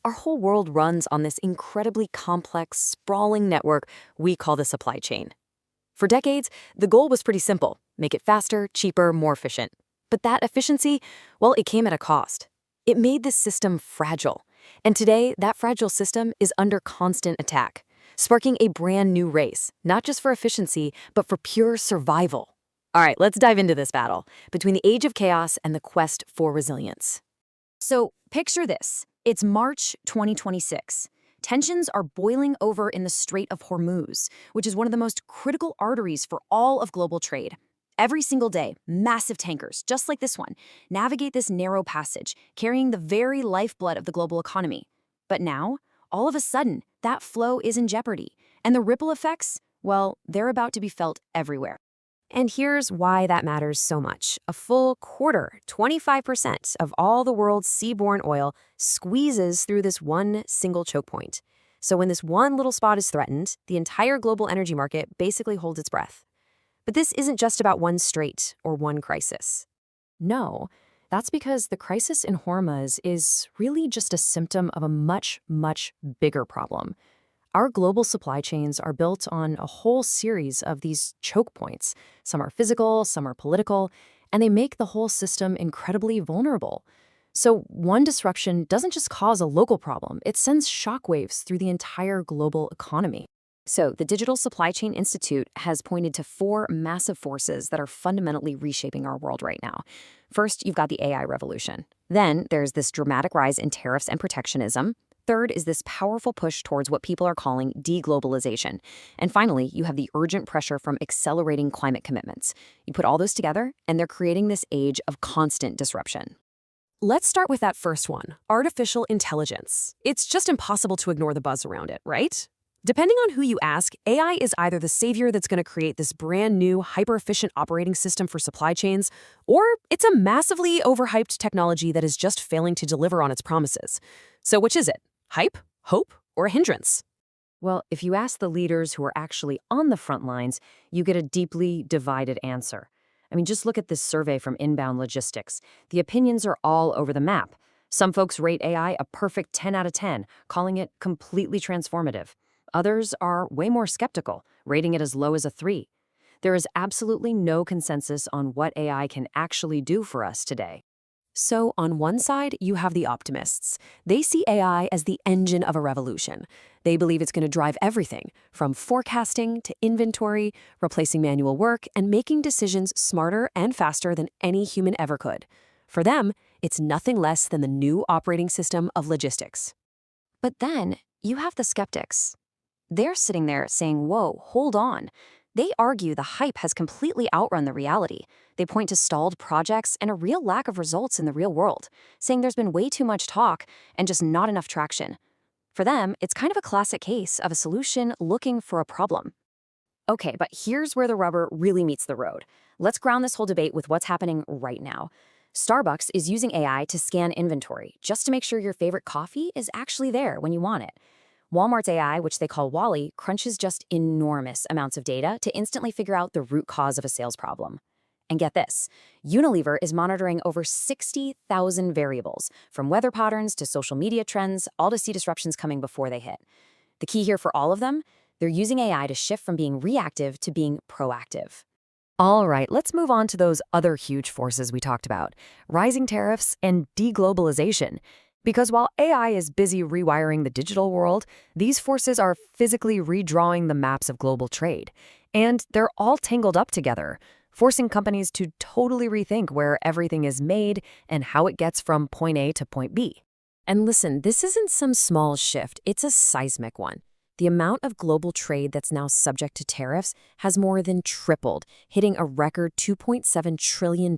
Our whole world runs on this incredibly complex, sprawling network we call the supply chain. For decades, the goal was pretty simple: make it faster, cheaper, more efficient. But that efficiency, well, it came at a cost. It made this system fragile. And today, that fragile system is under constant attack, sparking a brand new race, not just for efficiency, but for pure survival. All right, let's dive into this battle between the age of chaos and the quest for resilience. So picture this. It's March 2026. Tensions are boiling over in the Strait of Hormuz, which is one of the most critical arteries for all of global trade. Every single day, massive tankers, just like this one, navigate this narrow passage, carrying the very lifeblood of the global economy. But now, all of a sudden, that flow is in jeopardy, and the ripple effects, well, they're about to be felt everywhere. And here's why that matters so much. A full quarter, 25% of all the world's seaborne oil squeezes through this one single choke point. So when this one little spot is threatened, the entire global energy market basically holds its breath. But this isn't just about one strait or one crisis. No, that's because the crisis in Hormuz is really just a symptom of a much, much bigger problem. Our global supply chains are built on a whole series of these choke points. Some are physical, some are political, and they make the whole system incredibly vulnerable. So one disruption doesn't just cause a local problem, it sends shockwaves through the entire global economy. So the Digital Supply Chain Institute has pointed to four massive forces that are fundamentally reshaping our world right now. First, you've got the AI revolution. Then there's this dramatic rise in tariffs and protectionism. Third is this powerful push towards what people are calling deglobalization. And finally, you have the urgent pressure from accelerating climate commitments. You put all those together, and they're creating this age of constant disruption. Let's start with that first one, artificial intelligence. It's just impossible to ignore the buzz around it, right? Depending on who you ask, AI is either the savior that's going to create this brand new, hyper-efficient operating system for supply chains, or it's a massively overhyped technology that is just failing to deliver on its promises. So which is it? Hype, hope, or a hindrance? Well, if you ask the leaders who are actually on the front lines, you get a deeply divided answer. I mean, just look at this survey from Inbound Logistics. The opinions are all over the map. Some folks rate AI a perfect 10 out of 10, calling it completely transformative. Others are way more skeptical, rating it as low as a 3. There is absolutely no consensus on what AI can actually do for us today. So on one side, you have the optimists. They see AI as the engine of a revolution. They believe it's going to drive everything, from forecasting to inventory, replacing manual work, and making decisions smarter and faster than any human ever could. For them, it's nothing less than the new operating system of logistics. But then, you have the skeptics. They're sitting there saying, whoa, hold on. They argue the hype has completely outrun the reality. They point to stalled projects and a real lack of results in the real world, saying there's been way too much talk and just not enough traction. For them, it's kind of a classic case of a solution looking for a problem. Okay, but here's where the rubber really meets the road. Let's ground this whole debate with what's happening right now. Starbucks is using AI to scan inventory just to make sure your favorite coffee is actually there when you want it. Walmart's AI, which they call Wally, crunches just enormous amounts of data to instantly figure out the root cause of a sales problem. And get this, Unilever is monitoring over 60,000 variables, from weather patterns to social media trends, all to see disruptions coming before they hit. The key here for all of them, they're using AI to shift from being reactive to being proactive. All right, let's move on to those other huge forces we talked about: rising tariffs and deglobalization. Because while AI is busy rewiring the digital world, these forces are physically redrawing the maps of global trade. And they're all tangled up together, forcing companies to totally rethink where everything is made and how it gets from point A to point B. And listen, this isn't some small shift, it's a seismic one. The amount of global trade that's now subject to tariffs has more than tripled, hitting a record $2.7 trillion.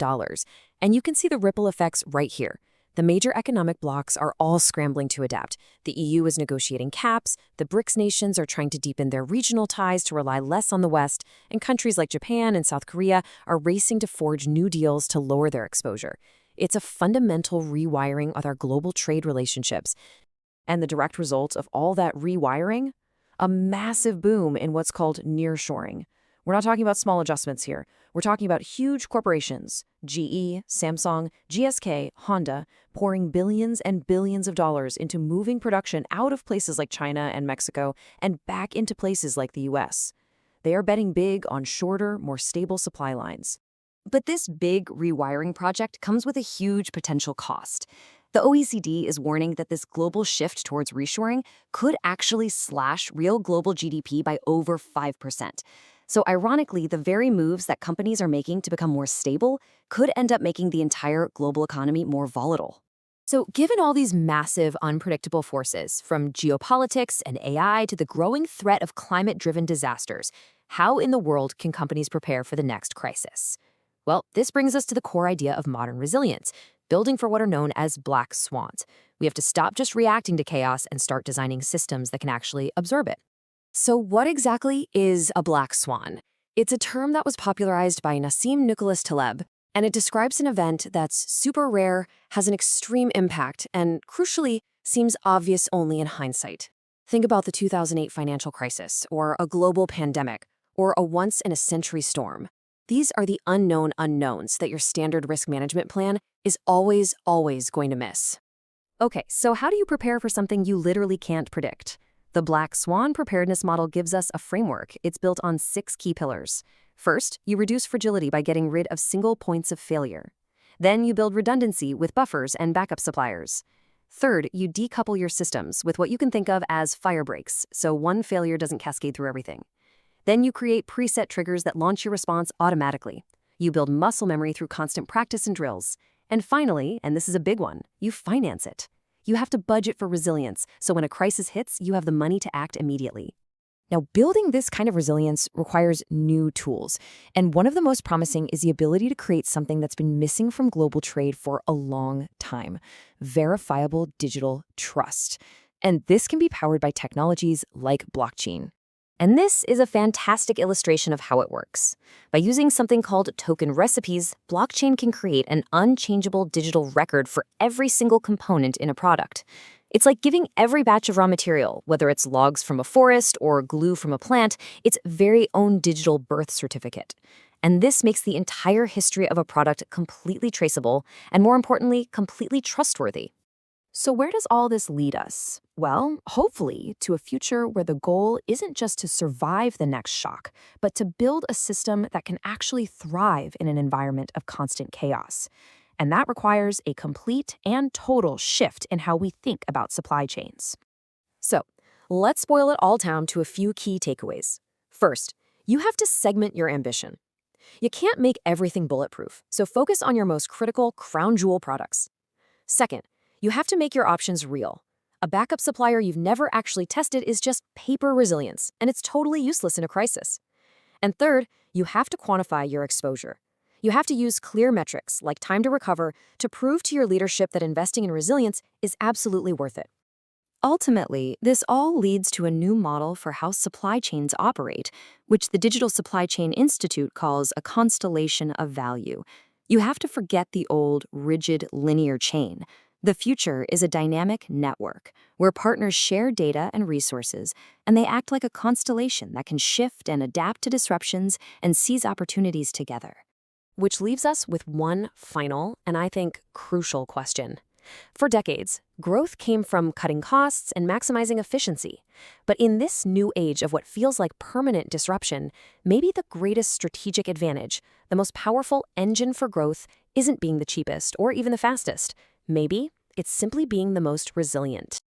And you can see the ripple effects right here. The major economic blocs are all scrambling to adapt. The EU is negotiating caps, the BRICS nations are trying to deepen their regional ties to rely less on the West, and countries like Japan and South Korea are racing to forge new deals to lower their exposure. It's a fundamental rewiring of our global trade relationships. And the direct result of all that rewiring? A massive boom in what's called nearshoring, We're not talking about small adjustments here. We're talking about huge corporations, GE, Samsung, GSK, Honda, pouring billions and billions of dollars into moving production out of places like China and Mexico and back into places like the US. They are betting big on shorter, more stable supply lines. But this big rewiring project comes with a huge potential cost. The OECD is warning that this global shift towards reshoring could actually slash real global GDP by over 5%. So ironically, the very moves that companies are making to become more stable could end up making the entire global economy more volatile. So, given all these massive, unpredictable forces, from geopolitics and AI to the growing threat of climate-driven disasters, how in the world can companies prepare for the next crisis? Well, this brings us to the core idea of modern resilience, building for what are known as black swans. We have to stop just reacting to chaos and start designing systems that can actually absorb it. So what exactly is a black swan? It's a term that was popularized by Nassim Nicholas Taleb, and it describes an event that's super rare, has an extreme impact, and crucially, seems obvious only in hindsight. Think about the 2008 financial crisis, or a global pandemic, or a once-in-a-century storm. These are the unknown unknowns that your standard risk management plan is always going to miss. Okay, so how do you prepare for something you literally can't predict? The Black Swan preparedness model gives us a framework. It's built on 6 key pillars. First, you reduce fragility by getting rid of single points of failure. Then you build redundancy with buffers and backup suppliers. Third, you decouple your systems with what you can think of as fire breaks, so one failure doesn't cascade through everything. Then you create preset triggers that launch your response automatically. You build muscle memory through constant practice and drills. And finally, and this is a big one, you finance it. You have to budget for resilience, so when a crisis hits, you have the money to act immediately. Now, building this kind of resilience requires new tools, and one of the most promising is the ability to create something that's been missing from global trade for a long time: verifiable digital trust. And this can be powered by technologies like blockchain. And this is a fantastic illustration of how it works. By using something called token recipes, blockchain can create an unchangeable digital record for every single component in a product. It's like giving every batch of raw material, whether it's logs from a forest or glue from a plant, its very own digital birth certificate. And this makes the entire history of a product completely traceable and, more importantly, completely trustworthy. So where does all this lead us? Well, hopefully to a future where the goal isn't just to survive the next shock, but to build a system that can actually thrive in an environment of constant chaos. And that requires a complete and total shift in how we think about supply chains. So let's boil it all down to a few key takeaways. First, you have to segment your ambition. You can't make everything bulletproof, so focus on your most critical crown jewel products. Second, you have to make your options real. A backup supplier you've never actually tested is just paper resilience, and it's totally useless in a crisis. And third, you have to quantify your exposure. You have to use clear metrics, like time to recover, to prove to your leadership that investing in resilience is absolutely worth it. Ultimately, this all leads to a new model for how supply chains operate, which the Digital Supply Chain Institute calls a constellation of value. You have to forget the old, rigid, linear chain. The future is a dynamic network where partners share data and resources, and they act like a constellation that can shift and adapt to disruptions and seize opportunities together. Which leaves us with one final, and I think crucial question. For decades, growth came from cutting costs and maximizing efficiency. But in this new age of what feels like permanent disruption, maybe the greatest strategic advantage, the most powerful engine for growth, isn't being the cheapest or even the fastest. Maybe it's simply being the most resilient.